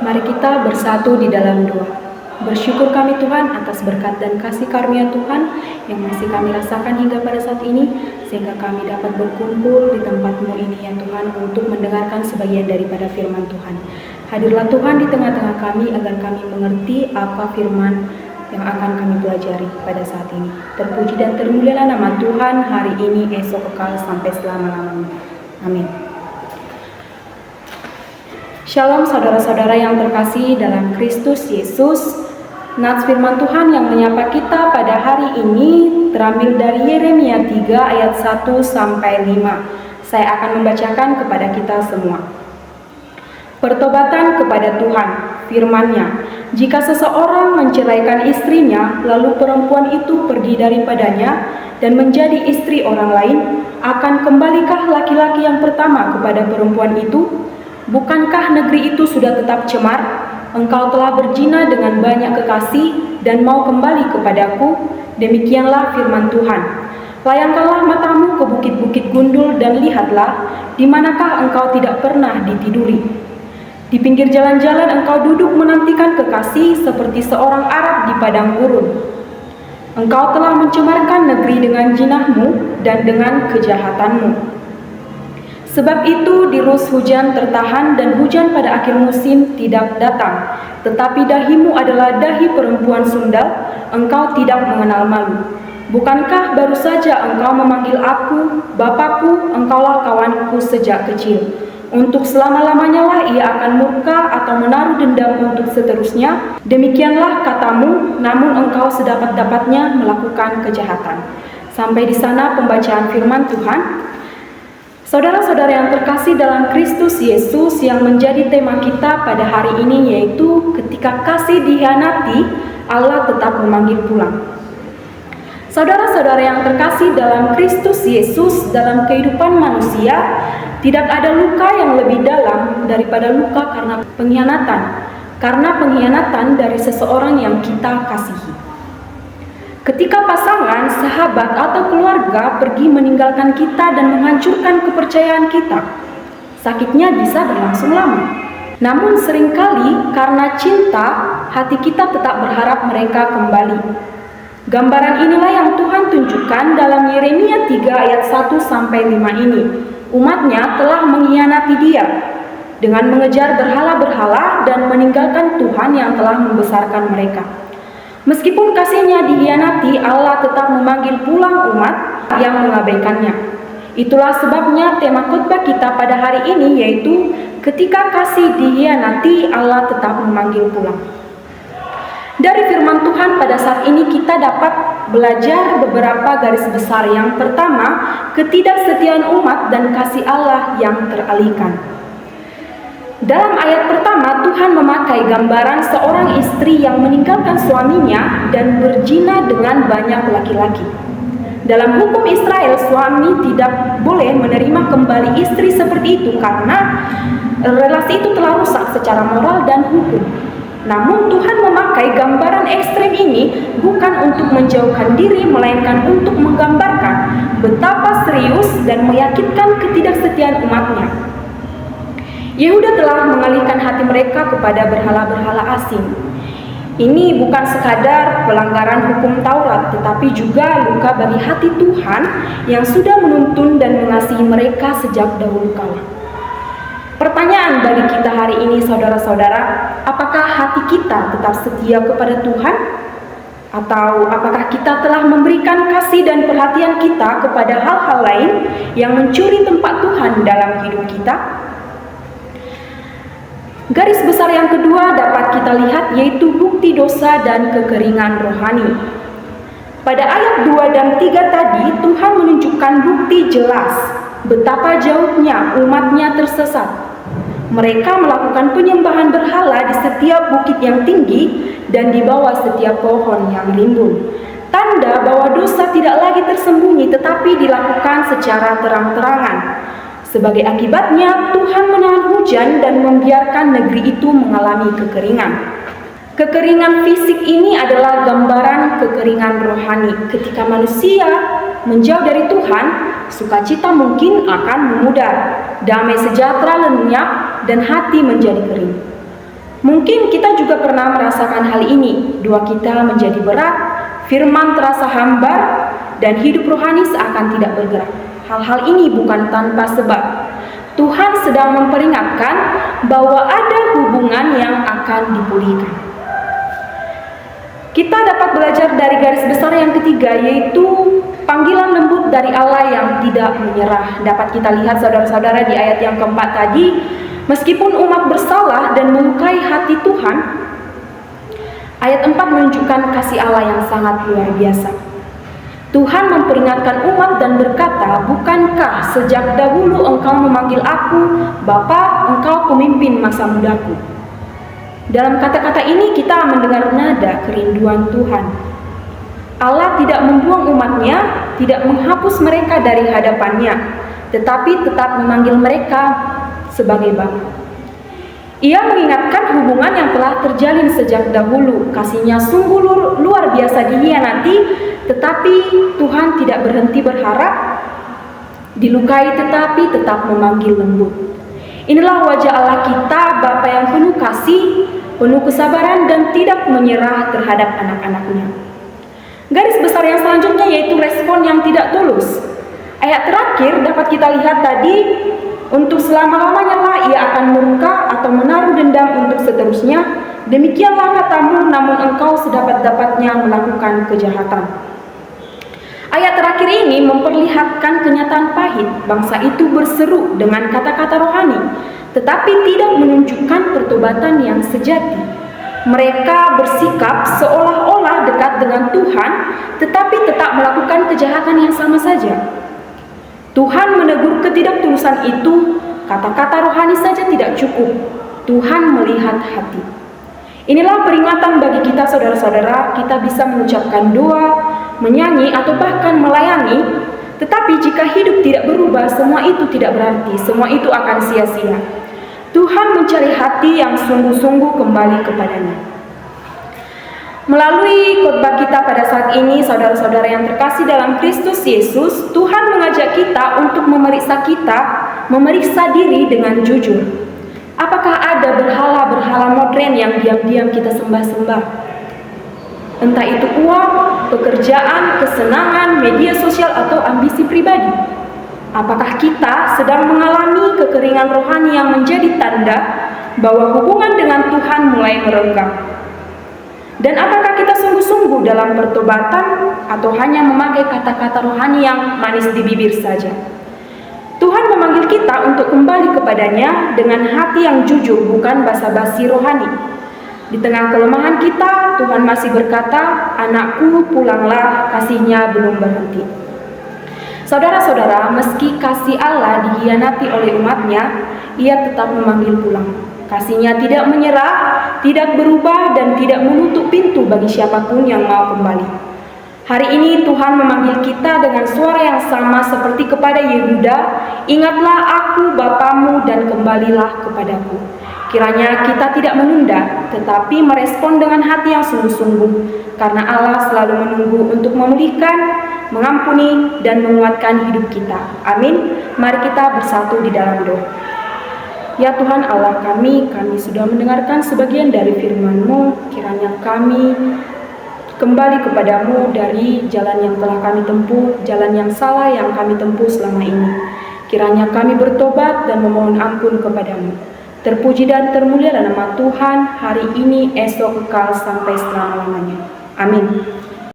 Mari kita bersatu di dalam doa. Bersyukur kami Tuhan atas berkat dan kasih karunia Tuhan yang masih kami rasakan hingga pada saat ini, sehingga kami dapat berkumpul di tempat-Mu ini ya Tuhan untuk mendengarkan sebagian daripada firman Tuhan. Hadirlah Tuhan di tengah-tengah kami agar kami mengerti apa firman yang akan kami pelajari pada saat ini. Terpuji dan termulialah nama Tuhan hari ini, esok kekal sampai selama-lamanya. Amin. Shalom saudara-saudara yang terkasih dalam Kristus Yesus. Nats firman Tuhan yang menyapa kita pada hari ini terambil dari Yeremia 3 ayat 1 sampai 5. Saya akan membacakan kepada kita semua. Pertobatan kepada Tuhan, firman-Nya, jika seseorang menceraikan istrinya, lalu perempuan itu pergi daripadanya dan menjadi istri orang lain, akan kembalikah laki-laki yang pertama kepada perempuan itu? Bukankah negeri itu sudah tetap cemar? Engkau telah berzina dengan banyak kekasih dan mau kembali kepadaku? Demikianlah firman Tuhan. Layangkanlah matamu ke bukit-bukit gundul dan lihatlah, di manakah engkau tidak pernah ditiduri. Di pinggir jalan-jalan engkau duduk menantikan kekasih seperti seorang Arab di padang gurun. Engkau telah mencemarkan negeri dengan jinahmu dan dengan kejahatanmu. Sebab itu dirus hujan tertahan dan hujan pada akhir musim tidak datang. Tetapi dahimu adalah dahi perempuan sundal, engkau tidak mengenal malu. Bukankah baru saja engkau memanggil aku, Bapakku, engkaulah kawanku sejak kecil. Untuk selama-lamanya lah ia akan murka atau menaruh dendam untuk seterusnya. Demikianlah katamu, namun engkau sedapat-dapatnya melakukan kejahatan. Sampai di sana pembacaan firman Tuhan. Saudara-saudara yang terkasih dalam Kristus Yesus, yang menjadi tema kita pada hari ini yaitu ketika kasih dikhianati, Allah tetap memanggil pulang. Saudara-saudara yang terkasih dalam Kristus Yesus, dalam kehidupan manusia tidak ada luka yang lebih dalam daripada luka karena pengkhianatan. Karena pengkhianatan dari seseorang yang kita kasihi. Ketika pasangan, sahabat, atau keluarga pergi meninggalkan kita dan menghancurkan kepercayaan kita, sakitnya bisa berlangsung lama. Namun seringkali karena cinta, hati kita tetap berharap mereka kembali. Gambaran inilah yang Tuhan tunjukkan dalam Yeremia 3 ayat 1 sampai 5 ini. Umatnya telah mengkhianati Dia dengan mengejar berhala-berhala dan meninggalkan Tuhan yang telah membesarkan mereka. Meskipun kasihnya dikhianati, Allah tetap memanggil pulang umat yang mengabaikannya. Itulah sebabnya tema khotbah kita pada hari ini yaitu ketika kasih dikhianati, Allah tetap memanggil pulang. Dari firman Tuhan pada saat ini kita dapat belajar beberapa garis besar. Yang pertama, ketidaksetiaan umat dan kasih Allah yang teralihkan. Dalam ayat pertama, Tuhan memakai gambaran seorang istri yang meninggalkan suaminya dan berzina dengan banyak laki-laki. Dalam hukum Israel, suami tidak boleh menerima kembali istri seperti itu karena relasi itu telah rusak secara moral dan hukum. Namun Tuhan memakai gambaran ekstrem ini bukan untuk menjauhkan diri, melainkan untuk menggambarkan betapa serius dan meyakinkan ketidaksetiaan umatnya. Yehuda telah mengalihkan hati mereka kepada berhala-berhala asing. Ini bukan sekadar pelanggaran hukum Taurat, tetapi juga luka bagi hati Tuhan yang sudah menuntun dan mengasihi mereka sejak dahulu kala. Pertanyaan bagi kita hari ini saudara-saudara, apakah hati kita tetap setia kepada Tuhan? Atau apakah kita telah memberikan kasih dan perhatian kita kepada hal-hal lain yang mencuri tempat Tuhan dalam hidup kita? Garis besar yang kedua dapat kita lihat yaitu bukti dosa dan kekeringan rohani. Pada ayat 2 dan 3 tadi Tuhan menunjukkan bukti jelas betapa jauhnya umatnya tersesat. Mereka melakukan penyembahan berhala di setiap bukit yang tinggi dan di bawah setiap pohon yang rimbun. Tanda bahwa dosa tidak lagi tersembunyi tetapi dilakukan secara terang-terangan. Sebagai akibatnya, Tuhan menahan hujan dan membiarkan negeri itu mengalami kekeringan. Kekeringan fisik ini adalah gambaran kekeringan rohani. Ketika manusia menjauh dari Tuhan, sukacita mungkin akan memudar, damai sejahtera lenyap, dan hati menjadi kering. Mungkin kita juga pernah merasakan hal ini. Doa kita menjadi berat, firman terasa hambar, dan hidup rohani seakan tidak bergerak. Hal-hal ini bukan tanpa sebab. Tuhan sedang memperingatkan bahwa ada hubungan yang akan dipulihkan. Kita dapat belajar dari garis besar yang ketiga, yaitu panggilan lembut dari Allah yang tidak menyerah. Dapat kita lihat saudara-saudara di ayat yang keempat tadi, meskipun umat bersalah dan melukai hati Tuhan, ayat 4 menunjukkan kasih Allah yang sangat luar biasa. Tuhan memperingatkan umat dan berkata, "Bukankah sejak dahulu engkau memanggil aku, Bapa, engkau pemimpin masa mudaku?" Dalam kata-kata ini kita mendengar nada kerinduan Tuhan. Allah tidak membuang umatnya, tidak menghapus mereka dari hadapannya, tetapi tetap memanggil mereka sebagai Bapa. Ia mengingatkan hubungan yang telah terjalin sejak dahulu. Kasih-Nya sungguh luar biasa dikhianati, tetapi Tuhan tidak berhenti berharap, dilukai tetapi tetap memanggil lembut. Inilah wajah Allah kita, Bapa yang penuh kasih, penuh kesabaran dan tidak menyerah terhadap anak-anak-Nya. Garis besar yang selanjutnya yaitu respon yang tidak tulus. Ayat terakhir dapat kita lihat tadi, untuk selama-lamanya lah ia akan murka atau menaruh dendam untuk seterusnya. Demikianlah katamu, namun engkau sedapat-dapatnya melakukan kejahatan. Ayat terakhir ini memperlihatkan kenyataan pahit. Bangsa itu berseru dengan kata-kata rohani, tetapi tidak menunjukkan pertobatan yang sejati. Mereka bersikap seolah-olah dekat dengan Tuhan, tetapi tetap melakukan kejahatan yang sama saja. Tuhan menegur ketidaktulusan itu, kata-kata rohani saja tidak cukup. Tuhan melihat hati. Inilah peringatan bagi kita saudara-saudara, kita bisa mengucapkan doa, menyanyi atau bahkan melayani, tetapi jika hidup tidak berubah, semua itu tidak berarti, semua itu akan sia-sia. Tuhan mencari hati yang sungguh-sungguh kembali kepadanya. Melalui khotbah kita pada saat ini, saudara-saudara yang terkasih dalam Kristus Yesus, Tuhan mengajak kita untuk memeriksa diri dengan jujur. Apakah ada berhala-berhala modern yang diam-diam kita sembah-sembah? Entah itu uang, pekerjaan, kesenangan, media sosial, atau ambisi pribadi. Apakah kita sedang mengalami kekeringan rohani yang menjadi tanda bahwa hubungan dengan Tuhan mulai merenggang? Dan apakah kita sungguh-sungguh dalam pertobatan atau hanya memakai kata-kata rohani yang manis di bibir saja? Tuhan memanggil kita untuk kembali kepadanya dengan hati yang jujur, bukan basa-basi rohani. Di tengah kelemahan kita, Tuhan masih berkata, "Anakku, pulanglah, kasih-Nya belum berhenti." Saudara-saudara, meski kasih Allah dikhianati oleh umatnya, Ia tetap memanggil pulang. Kasih-Nya tidak menyerah, tidak berubah, dan tidak menutup pintu bagi siapapun yang mau kembali. Hari ini Tuhan memanggil kita dengan suara yang sama seperti kepada Yehuda, "Ingatlah aku Bapamu dan kembalilah kepadaku." Kiranya kita tidak menunda, tetapi merespon dengan hati yang sungguh-sungguh, karena Allah selalu menunggu untuk memulihkan, mengampuni, dan menguatkan hidup kita. Amin. Mari kita bersatu di dalam doa. Ya Tuhan Allah kami sudah mendengarkan sebagian dari firman-Mu. Kiranya kami kembali kepadamu dari jalan yang telah kami tempuh, jalan yang salah yang kami tempuh selama ini. Kiranya kami bertobat dan memohon ampun kepadamu. Terpuji dan termulialah nama Tuhan hari ini, esok, kekal sampai selama-lamanya. Amin.